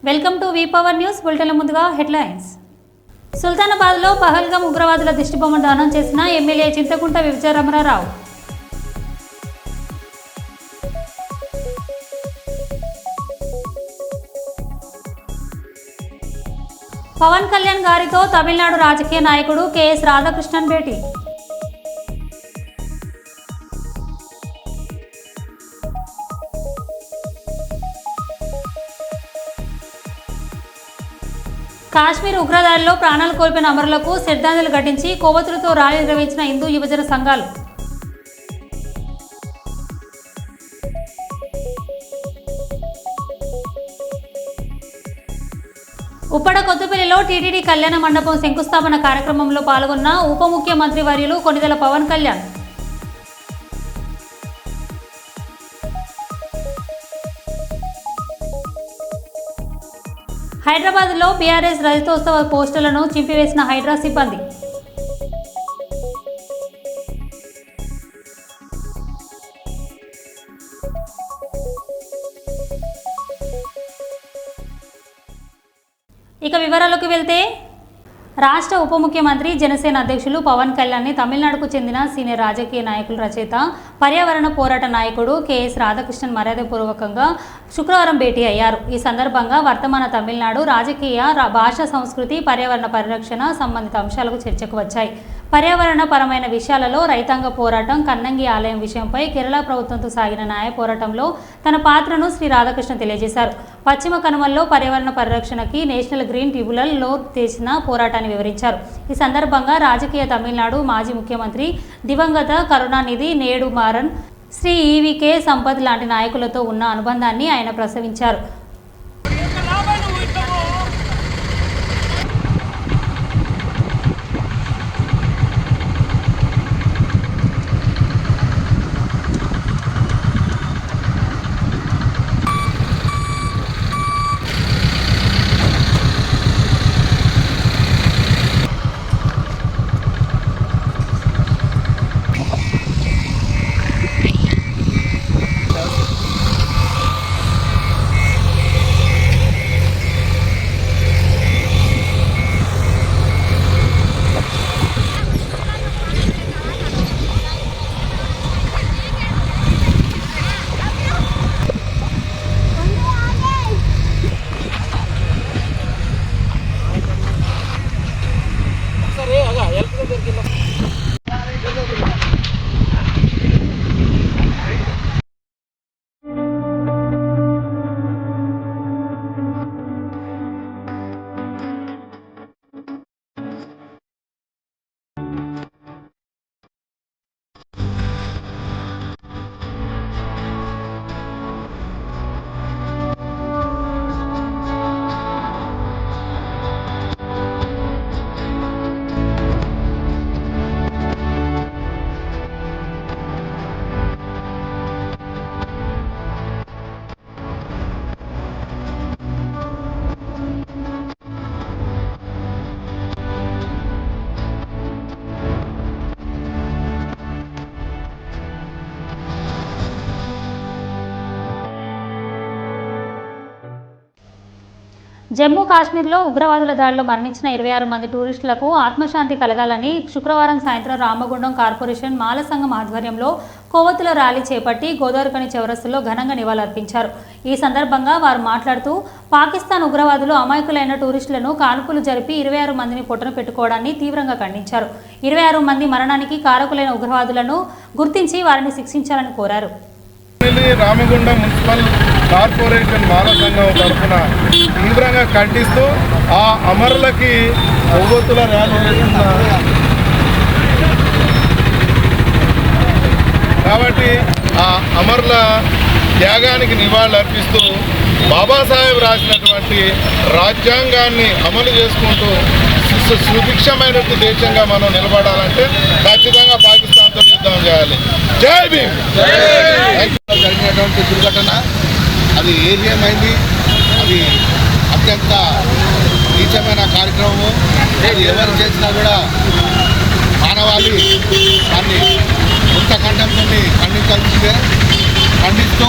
Welcome to V power news. బులెటిన్ల ముందుగా headlines. సుల్తానాబాద్లో పహల్గాం ఉగ్రవాదుల దిష్టిబొమ్మ దానం చేసిన ఎమ్మెల్యే చింతకుంట విజయరమణారావు. పవన్ కళ్యాణ్ గారితో తమిళనాడు రాజకీయ నాయకుడు కెఎస్ రాధాకృష్ణన్ భేటీ. కాశ్మీర్ ఉగ్రదాడిలో ప్రాణాలు కోల్పోయిన అమరులకు శ్రద్ధాంజలి ఘటించి కొవ్వొత్తులతో ర్యాలీ నిర్వహించిన హిందూ యువజన సంఘాలు. ఉప్పడ కొత్తపల్లిలో టీటీడీ కళ్యాణ మండపం శంకుస్థాపన కార్యక్రమంలో పాల్గొన్న ఉప ముఖ్యమంత్రి వర్యులు కొణిదెల పవన్ కళ్యాణ్. హైదరాబాద్లో బీఆర్ఎస్ రజతోత్సవ పోస్టర్లను చింపివేసిన హైడ్రా సిబ్బంది. ఇక వివరాలకు వెళ్తే, రాష్ట్ర ఉప ముఖ్యమంత్రి జనసేన అధ్యక్షులు పవన్ కళ్యాణ్ని తమిళనాడుకు చెందిన సీనియర్ రాజకీయ నాయకులు, రచయిత, పర్యావరణ పోరాట నాయకుడు కెఎస్ రాధాకృష్ణన్ మర్యాదపూర్వకంగా శుక్రవారం భేటీ అయ్యారు. ఈ సందర్భంగా వర్తమాన తమిళనాడు రాజకీయ, భాష, సంస్కృతి, పర్యావరణ పరిరక్షణ సంబంధిత అంశాలకు చర్చకు వచ్చాయి. పర్యావరణ పరమైన విషయాలలో రైతాంగ పోరాటం, కన్నంగి ఆలయం విషయంపై కేరళ ప్రభుత్వంతో సాగిన న్యాయ పోరాటంలో తన పాత్రను శ్రీ రాధాకృష్ణ తెలియజేశారు. పశ్చిమ కనుమల్లో పర్యావరణ పరిరక్షణకి నేషనల్ గ్రీన్ ట్రిబ్యునల్లో చేసిన పోరాటాన్ని వివరించారు. ఈ సందర్భంగా రాజకీయ తమిళనాడు మాజీ ముఖ్యమంత్రి దివంగత కరుణానిధి, నేడు మారన్, శ్రీ ఈవీకే సంపత్ లాంటి నాయకులతో ఉన్న అనుబంధాన్ని ఆయన ప్రస్తావించారు. జమ్మూ కాశ్మీర్లో ఉగ్రవాదుల దాడిలో మరణించిన 26 మంది టూరిస్టులకు ఆత్మశాంతి కలగాలని శుక్రవారం సాయంత్రం రామగుండం కార్పొరేషన్ మాల సంఘం ఆధ్వర్యంలో కొవ్వొత్తుల ర్యాలీ చేపట్టి గోదావరిఖని చౌరస్తాలో ఘనంగా నివాళులర్పించారు. ఈ సందర్భంగా వారు మాట్లాడుతూ, పాకిస్తాన్ ఉగ్రవాదులు అమాయకులైన టూరిస్టులను కాల్పులు జరిపి 26 మందిని పొట్టన పెట్టుకోవడాన్ని తీవ్రంగా ఖండించారు. 26 మంది మరణానికి కారకులైన ఉగ్రవాదులను గుర్తించి వారిని శిక్షించాలని కోరారు. రామగుండం మున్సిపల్ కార్పొరేషన్ మాల సంఘం తరఫున తీవ్రంగా ఖండిస్తూ ఆ అమరులకి కొవ్వొత్తుల ర్యాలీ చేస్తున్నారు. కాబట్టి ఆ అమరుల త్యాగానికి నివాళులు అర్పిస్తూ బాబాసాహెబ్ రాసినటువంటి రాజ్యాంగాన్ని అమలు చేసుకుంటూ సుభిక్షమైన దేశంగా మనం నిలబడాలంటే ఖచ్చితంగా పాకిస్తాన్తో యుద్ధం చేయాలి. జై భీమ్. జరిగినటువంటి దుర్ఘటన అది ఏమైంది, అది అత్యంత నీచమైన కార్యక్రమము. అది ఎవరు చేసినా కూడా మానవాళి దాన్ని కొత్త కంఠంతో ఖండించాల్సిందే. ఖండిస్తూ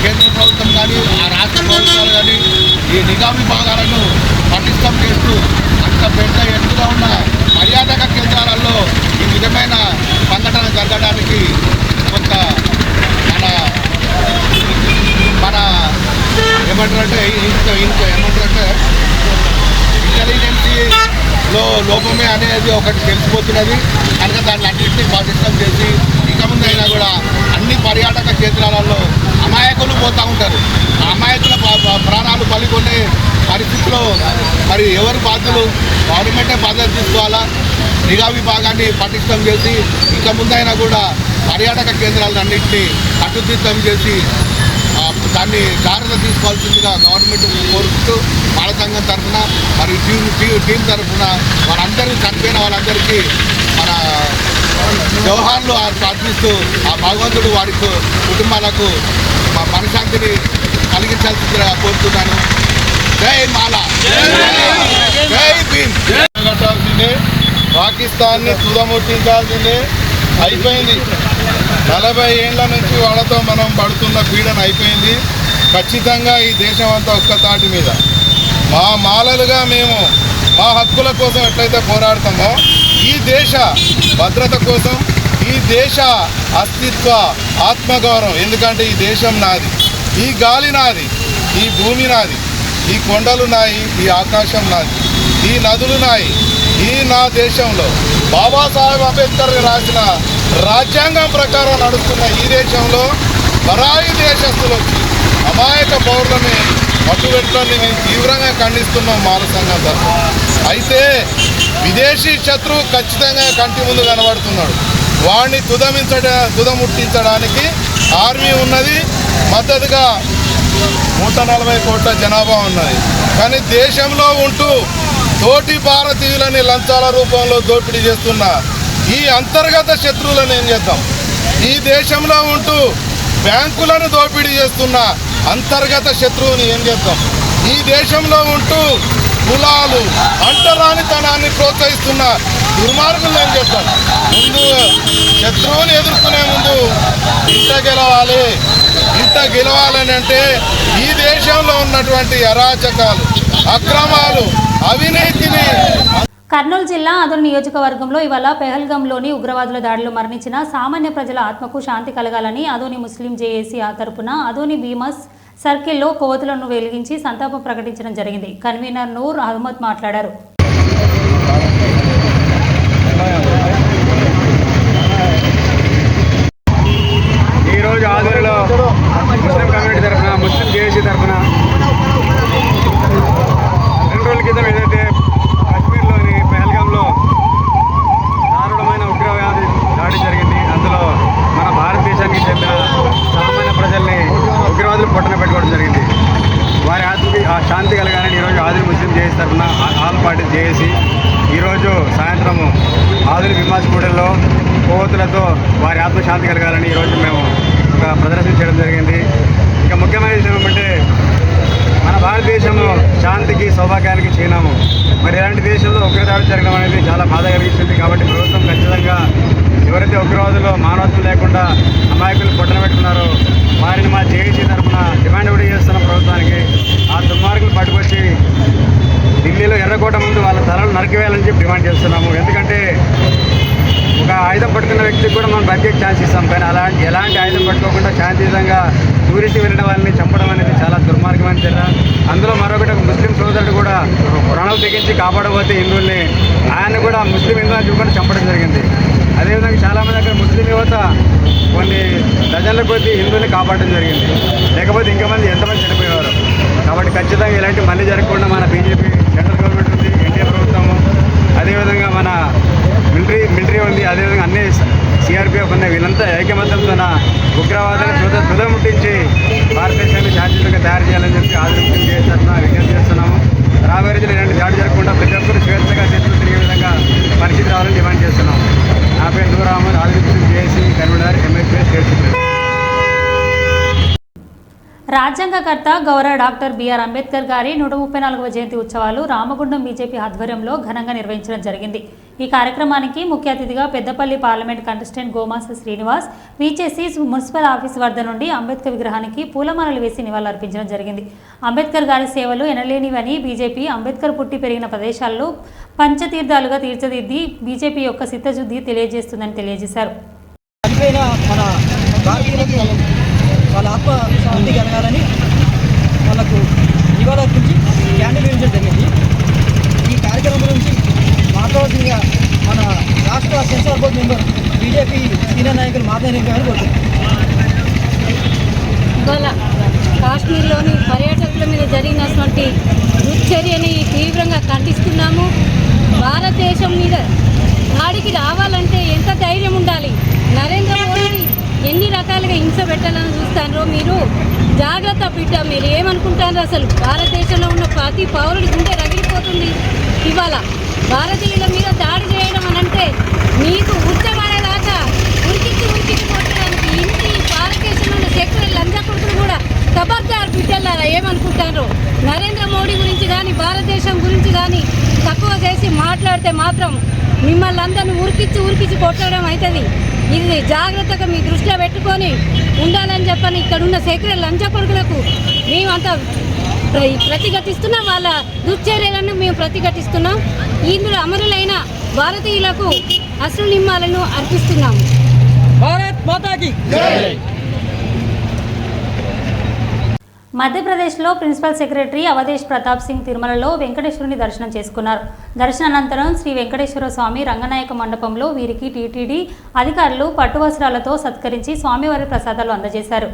కేంద్ర ప్రభుత్వం కానీ, ఆ రాష్ట్ర ప్రభుత్వాలు కానీ ఈ నిఘా విభాగాలను పటిష్టం చేస్తూ అంత పెద్ద ఎత్తుగా ఉన్న పర్యాటక కేంద్రాలలో ఈ విధమైన సంఘటన జరగడానికి కొంత మన ఏమంటారంటే ఇంటెలిజెన్సీలో లోపమే అనేది ఒకటి తెలిసిపోతున్నది. కనుక దాన్ని అన్నింటినీ పటిష్టం చేసి ఇక ముందైనా కూడా అన్ని పర్యాటక కేంద్రాలలో అమాయకులు పోతూ ఉంటారు. ఆ అమాయకుల ప్రాణాలు పలికొనే పరిస్థితిలో మరి ఎవరు బాధ్యులు? గవర్నమెంటే బాధ్యత తీసుకోవాలా? నిఘా విభాగాన్ని పటిష్టం చేసి ఇక ముందైనా కూడా పర్యాటక కేంద్రాలన్నింటినీ కట్టుదిట్టం చేసి దాన్ని జాగ్రత్త తీసుకోవాల్సిందిగా గవర్నమెంట్ కోరుకుంటూ బాల సంఘం తరఫున మరియు టీం తరఫున వాళ్ళందరూ చనిపోయిన వాళ్ళందరికీ మన జవహర్లు ప్రార్థిస్తూ ఆ భగవంతుడు వారి కుటుంబాలకు మా మనశాంతిని కలిగించాల్సిందిగా కోరుతున్నాను. జై మాల, జై భీమ్. కట్టాల్సిందే, పాకిస్తాన్ని తుదముట్టించాల్సిందే. అయిపోయింది. 40 ఏళ్ల నుంచి వాళ్ళతో మనం పడుతున్న పీడన అయిపోయింది. ఖచ్చితంగా ఈ దేశం అంతా ఒక్క తాటి మీద మా మాలలుగా మేము మా హక్కుల కోసం ఎట్లయితే పోరాడతామో ఈ దేశ భద్రత కోసం, ఈ దేశ అస్తిత్వ ఆత్మగౌరవం, ఎందుకంటే ఈ దేశం నాది, ఈ గాలి నాది, ఈ భూమి నాది, ఈ కొండలు నాయి, ఈ ఆకాశం నాది, ఈ నదులు నాయి. ఈ నా దేశంలో బాబాసాహెబ్ అంబేద్కర్ రాసిన రాజ్యాంగం ప్రకారం నడుస్తున్న ఈ దేశంలో పరాయి దేశస్తులు వచ్చి అమాయక పౌరులని మట్టుబెట్టడాన్ని మేము తీవ్రంగా ఖండిస్తున్నాం మాల సంఘం తరఫున. అయితే విదేశీ శత్రువు ఖచ్చితంగా కంటి ముందు కనబడుతున్నాడు. వాడిని తుదముట్టించడానికి ఆర్మీ ఉన్నది, మద్దతుగా 140 కోట్ల జనాభా ఉన్నది. కానీ దేశంలో ఉంటూ తోటి భారతీయులని లంచాల రూపంలో దోపిడీ చేస్తున్న ఈ అంతర్గత శత్రువులను ఏం చేద్దాం? ఈ దేశంలో ఉంటూ బ్యాంకులను దోపిడీ చేస్తున్న అంతర్గత శత్రువుని ఏం చేద్దాం? ఈ దేశంలో ఉంటూ కులాలు అంటరానితనాన్ని ప్రోత్సహిస్తున్న దుర్మార్గులను ఏం చేద్దాం? ముందు శత్రువుని ఎదుర్కొనే ముందు ఇంట గెలవాలని అంటే ఈ దేశంలో ఉన్నటువంటి అరాచకాలు, అక్రమాలు, అవినీతిని. కర్నూలు జిల్లా ఆదోని నియోజకవర్గంలో ఇవాళ పెహల్గంలోని ఉగ్రవాదుల దాడిలో మరణించిన సామాన్య ప్రజల ఆత్మకు శాంతి కలగాలని ఆదోని ముస్లిం జేఏసీ తరపున ఆదోని భీమస్ సర్కిల్లో కొవ్వొత్తులను వెలిగించి సంతాపం ప్రకటించడం జరిగింది. కన్వీనర్ నూర్ అహ్మద్ మాట్లాడారు. ఈరోజు ఆదోనిలో ముస్లిం కమ్యూనిటీ తరఫున, ముస్లిం జేఏసీ తరఫున 2 రోజుల క్రితం ఏదైతే కాశ్మీర్లోని పెహల్గాంలో దారుణమైన ఉగ్రవాది దాడి జరిగింది, అందులో మన భారతదేశానికి చెందిన సామాన్య ప్రజల్ని ఉగ్రవాదులు పొట్టన పెట్టుకోవడం జరిగింది. వారి ఆత్మకి ఆ శాంతి కలగాలని ఈరోజు ఆదోని ముస్లిం జేఏసీ తరఫున ఆల్ పార్టీ జేఏసీ ఈరోజు సాయంత్రము ఆదోని భీమాస్ కూడల్లో కొవ్వొత్తులతో వారి ఆత్మశాంతి కలగాలని ఈరోజు మేము ఒక ప్రదర్శన చేయడం జరిగింది. ఇంకా ముఖ్యమైన విషయం ఏమంటే మన భారతదేశంలో శాంతికి, సౌభాగ్యానికి చిహ్నము. మరి ఇలాంటి దేశంలో ఉగ్రదాడి జరగడం అనేది చాలా బాధ కలిగిస్తుంది. కాబట్టి ప్రభుత్వం ఖచ్చితంగా ఎవరైతే ఉగ్రవాదులు మానవత్వం లేకుండా అమాయకులు పొట్టన పెట్టుకున్నారో వారిని మా జేఏసీ తరఫున డిమాండ్ కూడా చేస్తున్న ప్రభుత్వానికి ఆ దుర్మార్గులు పట్టుకొచ్చి ఢిల్లీలో ఎర్రకోట ముందు వాళ్ళ తలలు నరికివేయాలని చెప్పి డిమాండ్ చేస్తున్నాము. ఎందుకంటే ఒక ఆయుధం పట్టుకున్న వ్యక్తికి కూడా మనం బతికే ఛాన్స్ ఇస్తాం, కానీ ఎలాంటి ఆయుధం పట్టుకోకుండా శాంతియుతంగా టూరిస్ట్ వెళ్ళిన వాళ్ళని చంపడం అనేది చాలా దుర్మార్గమైన చర్య. అందులో మరొకటి ఒక ముస్లిం సోదరుడు కూడా ప్రాణాలు తెగించి కాపాడబోతే హిందువుల్ని ఆయన కూడా ముస్లిం హిందువులను చూపకుండా చంపడం జరిగింది. అదేవిధంగా చాలామంది అక్కడ ముస్లిం యువత కొన్ని డజన్ల కొద్దీ హిందువుల్ని కాపాడడం జరిగింది. లేకపోతే ఇంకమంది ఎంతమంది చనిపోయేవారు. కాబట్టి ఖచ్చితంగా ఇలాంటి మళ్ళీ జరగకుండా మన బీజేపీ సెంట్రల్ గవర్నమెంట్ ఉంది, ఎన్డీఏ ప్రభుత్వము, అదేవిధంగా మన మిలిటరీ ఉంది, అదేవిధంగా అన్ని సిఆర్పిఎఫ్ ఉన్నాయి. వీళ్ళంతా ఐకమత్యంతో ఉగ్రవాదాన్ని తుదముట్టించి భారతదేశాన్ని శాంతియుతంగా తయారు చేయాలని చెప్పి ఆదరణ చేస్తున్నా విజ్ఞప్తి చేస్తున్నాము. రాబోయే రోజులు ఇలాంటి దాడి జరగకుండా ప్రతి ఒక్కరు స్వేచ్ఛగా చేతులు తిరిగే విధంగా పరిస్థితి రావాలని డిమాండ్ చేస్తున్నాం. నా పేరు Noor Ahmed, Aadarana JAC convener, MSP state secretary. రాజ్యాంగకర్త గౌరవ డాక్టర్ బిఆర్ అంబేద్కర్ గారి 134వ జయంతి ఉత్సవాలు రామగుండం బీజేపీ ఆధ్వర్యంలో ఘనంగా నిర్వహించడం జరిగింది. ఈ కార్యక్రమానికి ముఖ్య అతిథిగా పెద్దపల్లి పార్లమెంట్ కంటెస్టెంట్ గోమాస శ్రీనివాస్ విచేసి మున్సిపల్ ఆఫీస్ వద్ద నుండి అంబేద్కర్ విగ్రహానికి పూలమాలలు వేసి నివాళులర్పించడం జరిగింది. అంబేద్కర్ గారి సేవలు ఎనలేనివని బీజేపీ అంబేద్కర్ పుట్టి పెరిగిన ప్రదేశాల్లో పంచతీర్థాలుగా తీర్చిదిద్ది బీజేపీ యొక్క చిత్తశుద్ధి తెలియజేస్తుందని తెలియజేశారు. మన భారతీయులకు వాళ్ళ ఆత్మ శాంతి కలగాలని వాళ్ళకు నివాళులర్పించి క్యాండిల్ వేయించడం జరిగింది. ఈ కార్యక్రమం గురించి మాట్లాడాల్సిందిగా మన రాష్ట్ర censor board member BJP senior నాయకులు మాధవరెడ్డి గారు కోరుతున్నారు. ఇవాళ కాశ్మీర్లోని పర్యాటకుల మీద జరిగినటువంటి దుశ్చర్యని తీవ్రంగా ఖండిస్తున్నాము. భారతదేశం మీద దాడికి రావాలంటే ఎంత ధైర్యం ఉండాలి. నరేంద్ర మోడీ ఎన్ని రకాలుగా హింస పెట్టాలని చూస్తారో మీరు జాగ్రత్త బిడ్డ. మీరు ఏమనుకుంటారో అసలు భారతదేశంలో ఉన్న ప్రతి పౌరుడి గుండె రగిలిపోతుంది. ఇవాళ భారతీయుల మీద దాడి చేయడం అని అంటే మీకు ఉచ్చబడేదాకా ఉరికించి కొట్టడానికి ఇంటి భారతదేశంలో ఉన్న సెక్యులర్ లంజా కొడుకులు కూడా ఖబర్దార్ బిడ్డలారా ఏమనుకుంటారో. నరేంద్ర మోడీ గురించి కానీ భారతదేశం గురించి కానీ తక్కువ చేసి మాట్లాడితే మాత్రం మిమ్మల్ని అందరినీ ఉరికించి కొట్టడం అవుతుంది. ఇది జాగ్రత్తగా మీ దృష్టిలో పెట్టుకొని ఉండాలని చెప్పని ఇక్కడున్న సెక్యులర్ లంచ కొడుకులకు మేమంతా ప్రతిఘటిస్తున్నాం. వాళ్ళ దుశ్చర్యలను మేము ప్రతిఘటిస్తున్నాం. ఇందులో అమరులైన భారతీయులకు అశ్రు నిమ్మాలను అర్పిస్తున్నాము. భారత్ మాతాకి జై. మధ్యప్రదేశ్లో ప్రిన్సిపల్ సెక్రటరీ అవధేష్ ప్రతాప్ సింగ్ తిరుమలలో వెంకటేశ్వరుని దర్శనం చేసుకున్నారు. దర్శనానంతరం శ్రీ వెంకటేశ్వర స్వామి రంగనాయక మండపంలో వీరికి టీటీడీ అధికారులు పట్టు వస్త్రాలతో సత్కరించి స్వామివారి ప్రసాదాలు అందజేశారు.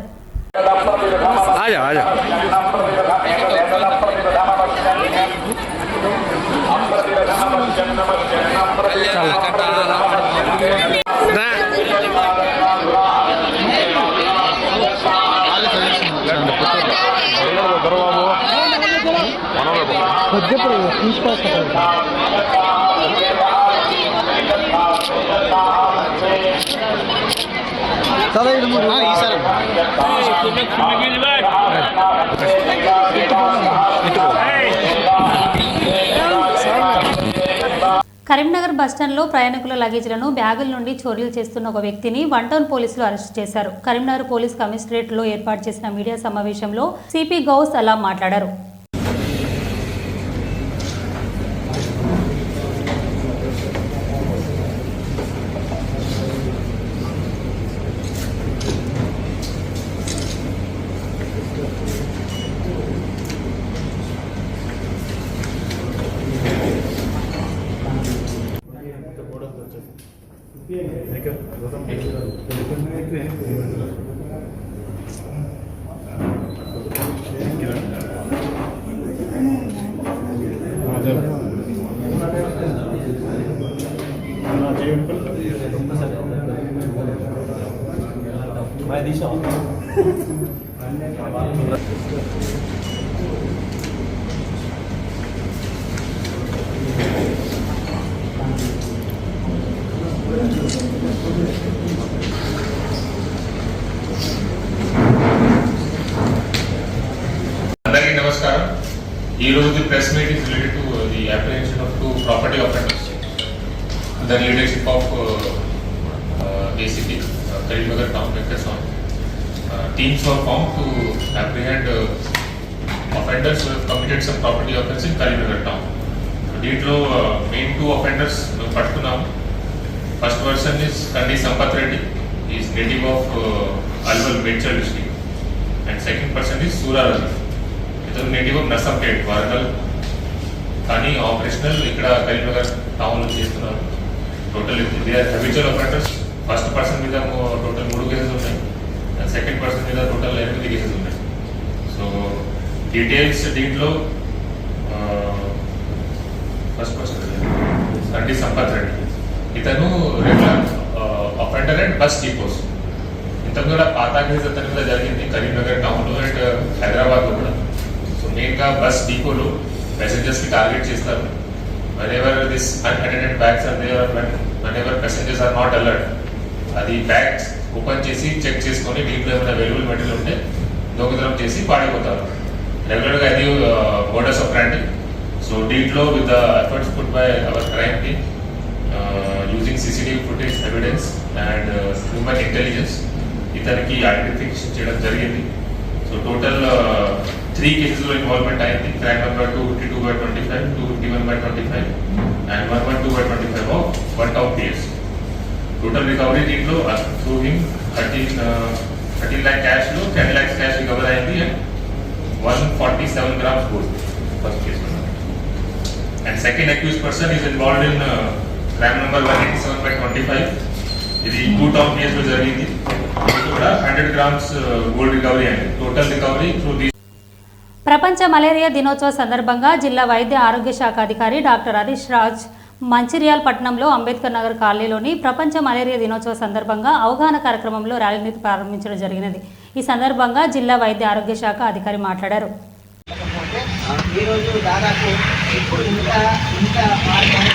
కరీంనగర్ బస్టాండ్లో ప్రయాణికుల లగేజ్లను బ్యాగుల నుండి చోరీలు చేస్తున్న ఒక వ్యక్తిని వన్ టౌన్ పోలీసులు అరెస్టు చేశారు. కరీంనగర్ పోలీస్ కమిషనరేట్లో ఏర్పాటు చేసిన మీడియా సమావేశంలో సిపి గౌస్ అలా మాట్లాడారు. అందరికీ నమస్కారం. ఈ రోజు press meet is related to the apprehension of 2 property offenders under leadership of ACP Karimnagar Town Venkateswamy. Teams were formed to apprehend offenders who have committed some property offense in Karimnagar Town. దీంట్లో main 2 offenders పట్టుకున్నాము. First person is Kandi Sampath Reddy, is native of Alwal Medchal district, and second person is Suraraju, ఇతను native of Narsampet Warangal, కానీ operational ఇక్కడ కరీంనగర్ టౌన్లో చేస్తున్నారు. Total they are habitual offenders. First person మీద total 3 cases ఉన్నాయి, second person మీద టోటల్ 8 కేసెస్ ఉన్నాయి. సో డీటెయిల్స్ దీంట్లో ఫస్ట్ పర్సన్ కండి సంపత్ రెడ్డి, ఇతను regular offender and bus depots. ఇంతకు కూడా పాత కేసు అతని మీద జరిగింది కరీంనగర్ టౌన్లో అండ్ హైదరాబాద్లో కూడా. సో మెయిన్గా బస్ డిపోలో ప్యాసింజర్స్కి టార్గెట్ చేస్తారు. whenever this unattended bags are there, whenever passengers are not alert, అది బ్యాగ్స్ ఓపెన్ చేసి చెక్ చేసుకొని దీంట్లో ఏమైనా అవైలబుల్ మెటీరియల్ ఉంటే దొంగతనం చేసి పాడైపోతారు. రెగ్యులర్గా అది మోడస్ ఆఫ్ ఆపరెండి. సో దీంట్లో with the efforts put by our crime team using CCTV footage evidence and human intelligence ఇతనికి ఐడెంటిఫికేషన్ చేయడం జరిగింది. సో టోటల్ 3 కేసెస్లో ఇన్వాల్వ్మెంట్ అయింది. Crime number 252/25, 251/25 and 112/25 of 1 town PS. Total recovery దీంట్లో through him 13 lakh క్యాష్లో 10 lakhs cash recover అయింది and 147 grams gold first case. And second accused person is involved in crime number 187/25. ఇది 2 town కేసులో జరిగింది. ఇది కూడా 100 grams గోల్డ్ రికవరీ అయింది. Total recovery through the ప్రపంచ మలేరియా దినోత్సవ సందర్భంగా జిల్లా వైద్య ఆరోగ్య శాఖ అధికారి డాక్టర్ హరీష్ రాజ్ మంచిర్యాల పట్టణంలో అంబేద్కర్ నగర్ కాలనీలోని ప్రపంచ మలేరియా దినోత్సవ సందర్భంగా అవగాహన కార్యక్రమంలో ర్యాలీని ప్రారంభించడం జరిగినది. ఈ సందర్భంగా జిల్లా వైద్య ఆరోగ్య శాఖ అధికారి మాట్లాడారు. ఈరోజు దాదాపు ఇప్పుడు ఇంకా ఈరోజు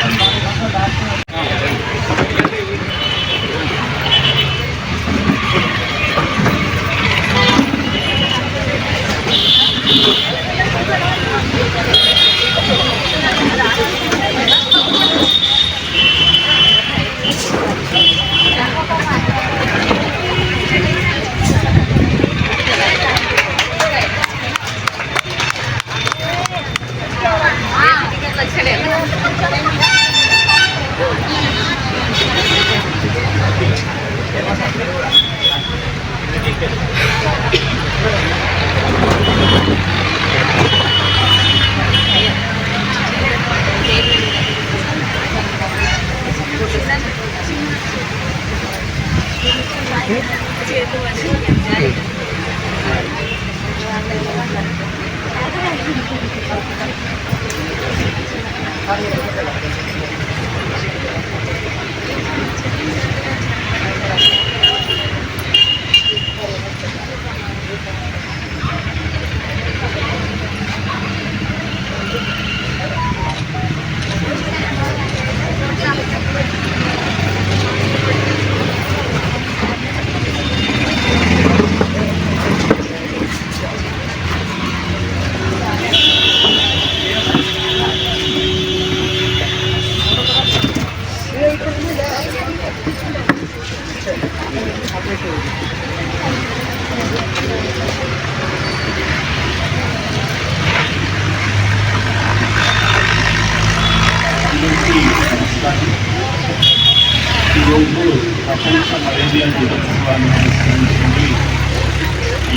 ప్రపంచ మలేరియా దినోత్సవాన్ని పురస్కరించుకుని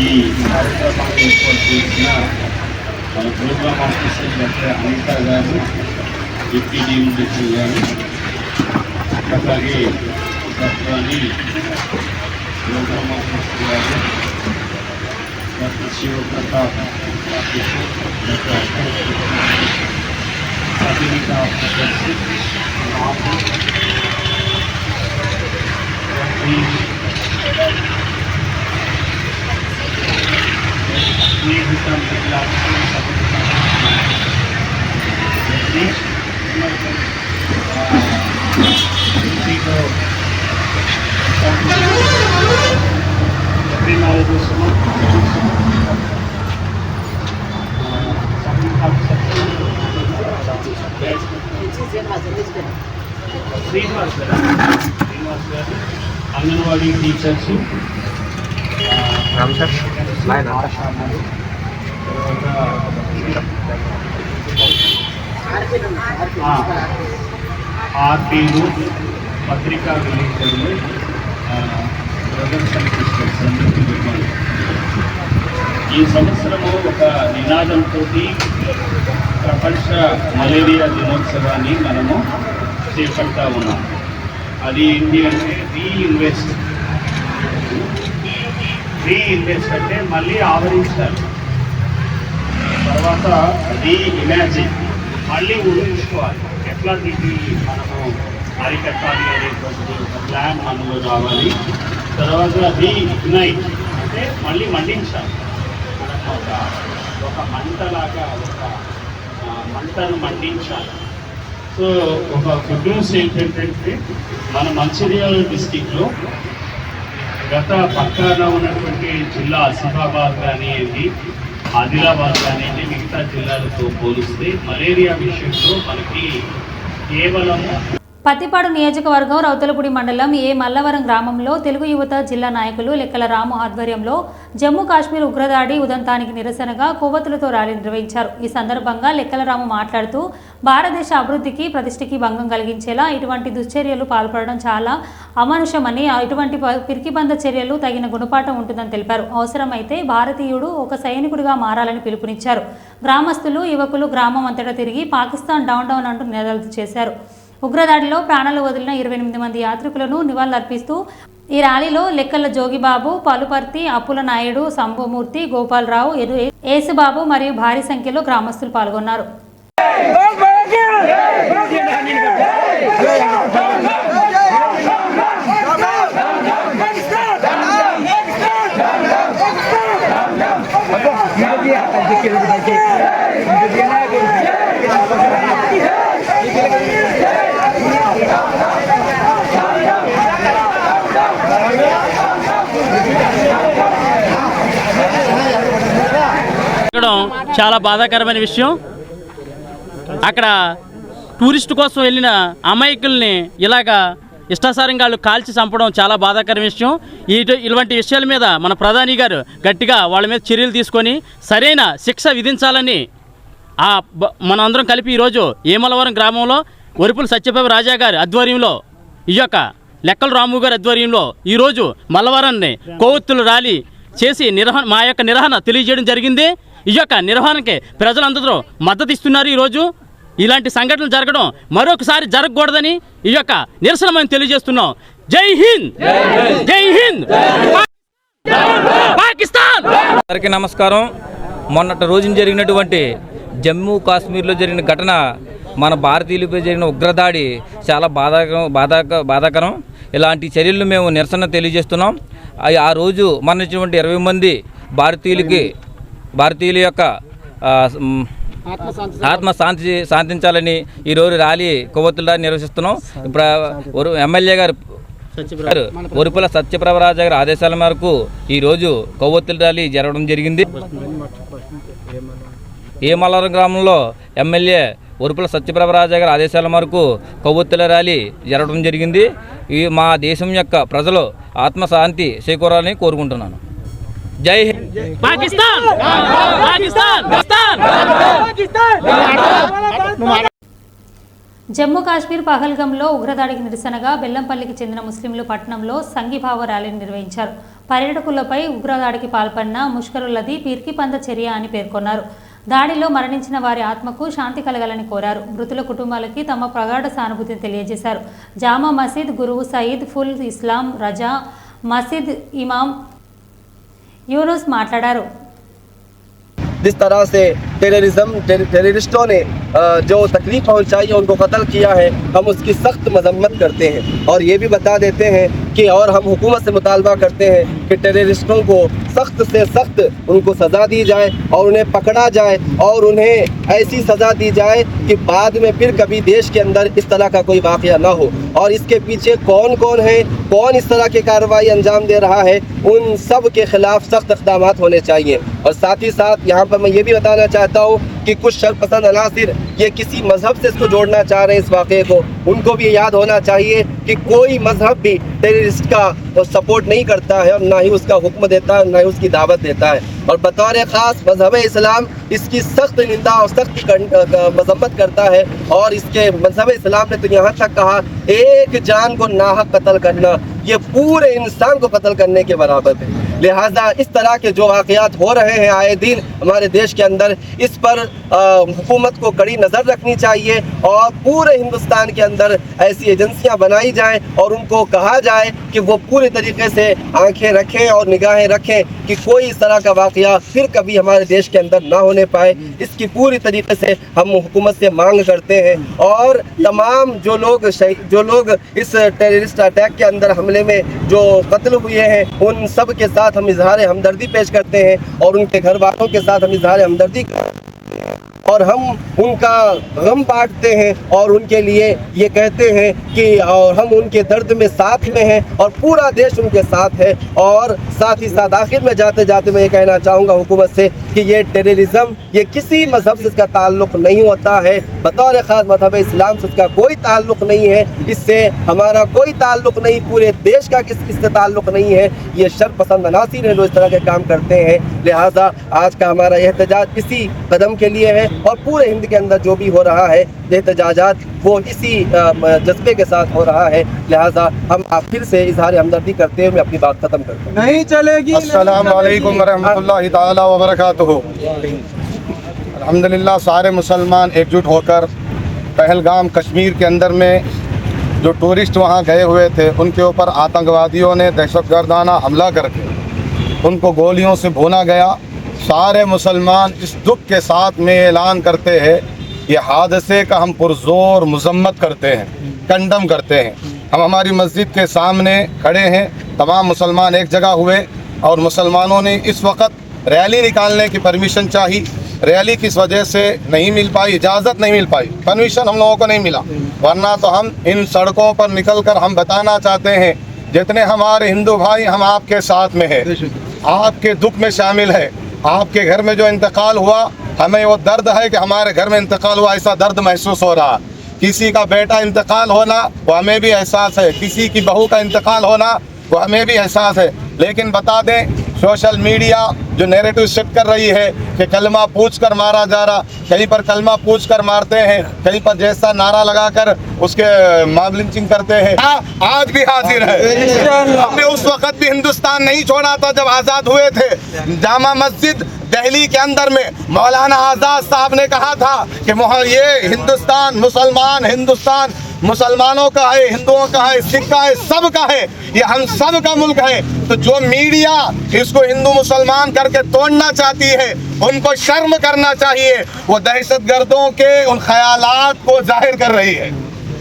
ఈ కార్యక్రమాన్ని ఏర్పాటు చేసిన మన ప్రోగ్రామ్ ఆఫీసర్ డాక్టర్ అనిత గారు, డిప్యూటీ డీఎండీ గారు, అలాగే డాక్టర్ ప్రోగ్రామ్ ఆఫీసర్ గారు, doctor Shivaprathap officer, doctor Abhinitha officers, Srinivas గారు, అంగన్వాడీ టీచర్స్, ఆర్టీలు, పత్రికా విలేకరులు, బ్రదర్స్ అండ్ సిస్టర్స్ అందరికీ చెప్పాలి. ఈ సంవత్సరము ఒక నినాదంతో ప్రపంచ మలేరియా దినోత్సవాన్ని మనము చేపడతా ఉన్నాం. అది ఏంటి అంటే రీఇన్వెస్ట్ అంటే మళ్ళీ ఆవరించాలి, తర్వాత రీఇమాజిన్ మళ్ళీ ఊహించుకోవాలి, ఎట్లా దీన్ని మనము అరికట్టాలి అనేటువంటి ఒక ప్లాన్ మనలో రావాలి. తర్వాత రీఇగ్నైట్ అంటే మళ్ళీ మండించాలి, మనకు ఒక మంటలాగా ఒక మంటను మండించాలి. సో ఒక గుడ్ న్యూస్ ఏంటంటే మన మంచిర్యాల డిస్టిక్లో గత పక్కన ఉన్నటువంటి జిల్లా ఆసిఫాబాద్ కానివ్వండి, ఆదిలాబాద్ కానివ్వండి, మిగతా జిల్లాలతో పోలిస్తే మలేరియా విషయంలో మనకి కేవలం పత్తిపాడు నియోజకవర్గం రౌతులపూడి మండలం ఏ మల్లవరం గ్రామంలో తెలుగు యువత జిల్లా నాయకులు లెక్కల రాము ఆధ్వర్యంలో జమ్మూ కాశ్మీర్ ఉగ్రదాడి ఉదంతానికి నిరసనగా కొవ్వొత్తులతో ర్యాలీ నిర్వహించారు. ఈ సందర్భంగా లెక్కల రాము మాట్లాడుతూ భారతదేశ అభివృద్ధికి ప్రతిష్టకి భంగం కలిగించేలా ఇటువంటి దుశ్చర్యలు పాల్పడడం చాలా అమానుషమని, ఇటువంటి పిరికిబంద చర్యలు తగిన గుణపాఠం ఉంటుందని తెలిపారు. అవసరమైతే భారతీయుడు ఒక సైనికుడిగా మారాలని పిలుపునిచ్చారు. గ్రామస్తులు, యువకులు గ్రామం అంతటా తిరిగి పాకిస్తాన్ డౌన్ డౌన్ అంటూ నినాదాలు చేశారు. ఉగ్రదాడిలో ప్రాణాలు వదిలిన 28 మంది యాత్రికులను నివాళులర్పిస్తూ ఈ ర్యాలీలో లెక్కల జోగిబాబు, పలుపర్తి, అప్పుల నాయుడు, శంభుమూర్తి, గోపాలరావు, ఏసుబాబు మరియు భారీ సంఖ్యలో గ్రామస్తులు పాల్గొన్నారు. చాలా బాధాకరమైన విషయం. అక్కడ టూరిస్ట్ కోసం వెళ్ళిన అమాయకుల్ని ఇలాగా ఇష్టాసారంగా వాళ్ళు కాల్చి చంపడం చాలా బాధాకర విషయం. ఇటువంటి విషయాల మీద మన ప్రధాని గారు గట్టిగా వాళ్ళ మీద చర్యలు తీసుకొని సరైన శిక్ష విధించాలని మనందరం కలిపి ఈరోజు ఏమలవరం గ్రామంలో వరుపుల సత్యప్రభ రాజా గారి ఆధ్వర్యంలో, ఈ యొక్క లెక్కల రాము గారి ఆధ్వర్యంలో ఈరోజు మల్లవరాన్ని కొవ్వొత్తులు ర్యాలీ చేసి మా యొక్క నిరసన తెలియజేయడం జరిగింది. ఈ యొక్క నిర్వహణకి ప్రజలందరూ మద్దతు ఇస్తున్నారు. ఈరోజు ఇలాంటి సంఘటనలు జరగడం మరొకసారి జరగకూడదని ఈ యొక్క నిరసన మేము తెలియజేస్తున్నాం. జై హింద్, జై హింద్, పాకిస్తాన్. అందరికీ నమస్కారం. మొన్నటి రోజున జరిగినటువంటి జమ్మూ కాశ్మీర్లో జరిగిన ఘటన, మన భారతీయులపై జరిగిన ఉగ్రదాడి చాలా బాధాకరం. ఇలాంటి చర్యలను మేము నిరసన తెలియజేస్తున్నాం. ఆ రోజు మరణించినటువంటి 20 మంది భారతీయుల యొక్క ఆత్మ శాంతించాలని ఈరోజు ర్యాలీ కొవ్వొత్తుల నిర్వహిస్తున్నాం. ఇప్పుడు ఎమ్మెల్యే గారు వరుపుల సత్యప్రభ రాజా గారి ఆదేశాల మేరకు ఈరోజు కొవ్వొత్తుల ర్యాలీ జరగడం జరిగింది. ఏమలవరం గ్రామంలో ఎమ్మెల్యే వరుపుల సత్యప్రభ రాజా గారి ఆదేశాల మేరకు కొవ్వొత్తుల ర్యాలీ జరగడం జరిగింది. మా దేశం యొక్క ప్రజలు ఆత్మశాంతి చేకూరాలని కోరుకుంటున్నాను. జై హింద్, పాకిస్తాన్, పాకిస్తాన్, జమ్మూ కాశ్మీర్ పహల్గంలో ఉగ్రదాడికి నిరసనగా బెల్లంపల్లికి చెందిన ముస్లింలు పట్టణంలో సంఘీభావ ర్యాలీని నిర్వహించారు. పర్యాటకులపై ఉగ్రదాడికి పాల్పడిన ముష్కరులది పిరికిపంద చర్య అని పేర్కొన్నారు. దాడిలో మరణించిన వారి ఆత్మకు శాంతి కలగాలని కోరారు. మృతుల కుటుంబాలకి తమ ప్రగాఢ సానుభూతిని తెలియజేశారు. జామా మసీద్ గురువు సయీద్ ఫుల్ ఇస్లాం రజా మసీద్ ఇమాం యూనుస్ మాట్లాడారు. जिस तरह से टेररिस्टों ने जो तकलीफ पहुंचाई है, उनको कत्ल किया है, हम उसकी सख्त मजम्मत करते हैं और ये भी बता देते हैं कि और हम हुकूमत से मुतालबा करते हैं कि टेररिस्टों को सख्त से सख्त उनको सज़ा दी जाए और उन्हें पकड़ा जाए और उन्हें ऐसी सज़ा दी जाए कि बाद में फिर कभी देश के अंदर इस तरह का कोई वाक़या ना हो। और इसके पीछे कौन कौन है, कौन इस तरह की कार्रवाई अंजाम दे रहा है, उन सब के ख़िलाफ़ सख्त इक़दामात होने चाहिए। और साथ ही साथ यहाँ पर मैं ये भी बताना चाहता हूँ कि कुछ शरपसंद अनासिर ये किसी मज़हब से इसको जोड़ना चाह रहे हैं इस वाक़े को, उनको भी याद होना चाहिए कि कोई मज़हब भी टेररिस्ट का सपोर्ट नहीं करता है और ना ही उसका हुक्म देता है, ना ही उसकी दावत देता है। और बतौर ख़ास मज़हब इस्लाम इसकी सख्त निंदा और सख्त मजम्मत करता है। और इसके मज़हब इस्लाम ने तो यहाँ तक कहा, एक जान को नाहक कत्ल करना ये पूरे इंसान को कत्ल करने के बराबर है। लिहाजा इस तरह के जो वाक़यात हो रहे हैं आए दिन हमारे देश के अंदर, इस पर हुकूमत को कड़ी नज़र रखनी चाहिए और पूरे हिंदुस्तान के अंदर ऐसी एजेंसियां बनाई जाएं और उनको कहा जाए कि वो पूरी तरीके से आंखें रखें और निगाहें रखें कि कोई इस तरह का वाक़या फिर कभी हमारे देश के अंदर ना होने पाए। इसकी पूरी तरीके से हम हुकूमत से मांग करते हैं। और तमाम जो लोग इस टेररिस्ट अटैक के अंदर हमले में जो कत्ल हुए हैं, उन सब के साथ हम इजहार हमदर्दी पेश करते हैं और उनके घर वालों के साथ हम इजहार हमदर्दी करते हैं। और हम उनका गम बांटते हैं और उनके लिए ये कहते हैं कि और हम उनके दर्द में साथ में हैं और पूरा देश उनके साथ है। और साथ ही साथ आखिर में जाते जाते मैं ये कहना चाहूँगा हुकूमत से कि ये टेररिज्म ये किसी मजहब से इसका ताल्लुक़ नहीं होता है, बतौर ख़ास मजहब इस्लाम से इसका कोई ताल्लुक़ नहीं है, इससे हमारा कोई ताल्लुक़ नहीं, पूरे देश का इससे ताल्लुक़ नहीं है। ये शर पसंद अनासिर हैं जो इस तरह के काम करते हैं। लिहाजा आज का हमारा एहतजाज इसी कदम के लिए है और पूरे हिंद के अंदर जो भी हो रहा है एहतजाजात वो इसी जज्बे के साथ हो रहा है। लिहाजा हम फिर से इजहार हमदर्दी करते हुए मैं अपनी बात ख़त्म करता हूँ। नहीं चलेगी। अस्सलाम वालेकुम रहमतुल्लाहि ताला व बरकातुहू। अल्हम्दुलिल्लाह सारे मुसलमान एकजुट होकर पहलगाम कश्मीर के अंदर में जो टूरिस्ट वहाँ गए हुए थे उनके ऊपर आतंकवादियों ने दहशतगर्दाना हमला करके उनको गोलियों से भूना गया। सारे मुसलमान इस दुख के साथ में ऐलान करते हैं, ये हादसे का हम पुरजोर मजम्मत करते हैं, कंडम करते हैं। हम हमारी मस्जिद के सामने खड़े हैं, तमाम मुसलमान एक जगह हुए और मुसलमानों ने इस वक्त रैली निकालने की परमिशन चाहिए। रैली किस वजह से नहीं मिल पाई, इजाज़त नहीं मिल पाई, परमिशन हम लोगों को नहीं मिला, वरना तो हम इन सड़कों पर निकल कर हम बताना चाहते हैं जितने हमारे हिंदू भाई हम आपके साथ में हैं, आपके दुख में शामिल है। आपके घर में जो इंतकाल हुआ हमें वो दर्द है कि हमारे घर में इंतकाल हुआ, ऐसा दर्द महसूस हो रहा। किसी का बेटा इंतकाल होना वो हमें भी एहसास है, किसी की बहू का इंतकाल होना वो हमें भी एहसास है। लेकिन बता दें सोशल मीडिया जो नैरेटिव सेट कर रही है कि कलमा पूछ कर मारा जा रहा, कहीं पर कलमा पूछ कर मारते हैं, कहीं पर जैसा नारा लगाकर उसके मॉब लिंचिंग करते हैं। आज भी हाजिर है। हमने उस वक्त भी हिंदुस्तान नहीं छोड़ा था जब आज़ाद हुए थे। जामा मस्जिद दिल्ली के अंदर में मौलाना आज़ाद साहब ने कहा था कि ये हिंदुस्तान मुसलमान, हिंदुस्तान मुसलमानों का है, हिंदुओं का है, सिख का है, सब का है, ये हम सब का मुल्क है। तो जो मीडिया इसको हिंदू मुसलमान करके तोड़ना चाहती है उनको शर्म करना चाहिए। वो दहशतगर्दों के उन ख्यालात को जाहिर कर रही है।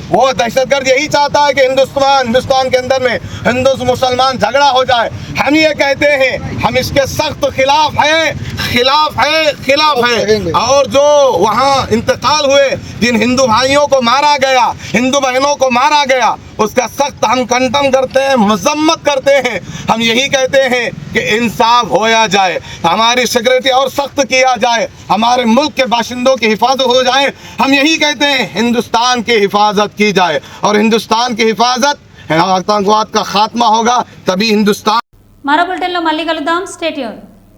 वो दहशतगर्द यही चाहता है कि हिंदुस्तान के अंदर में हिंदू मुसलमान झगड़ा हो जाए। हम ये कहते हैं, हम इसके सख्त खिलाफ है। और जो वहाँ इंतकाल हुए, जिन हिंदू भाइयों को मारा गया, हिंदू बहनों को मारा गया, उसका सख्त हम कंडम करते हैं, मजम्मत करते हैं। हम यही कहते हैं कि इंसाफ होया जाए, हमारी सिक्योरिटी और सख्त किया जाए, हमारे मुल्क के बाशिंदों की हिफाजत हो जाए। हम यही कहते हैं हिंदुस्तान की हिफाजत की जाए और हिंदुस्तान की हिफाजत आतंकवाद का खात्मा होगा, तभी हिंदुस्तान। మరో బులెటిన్లో మళ్ళీ కలుద్దాం. Stay tune.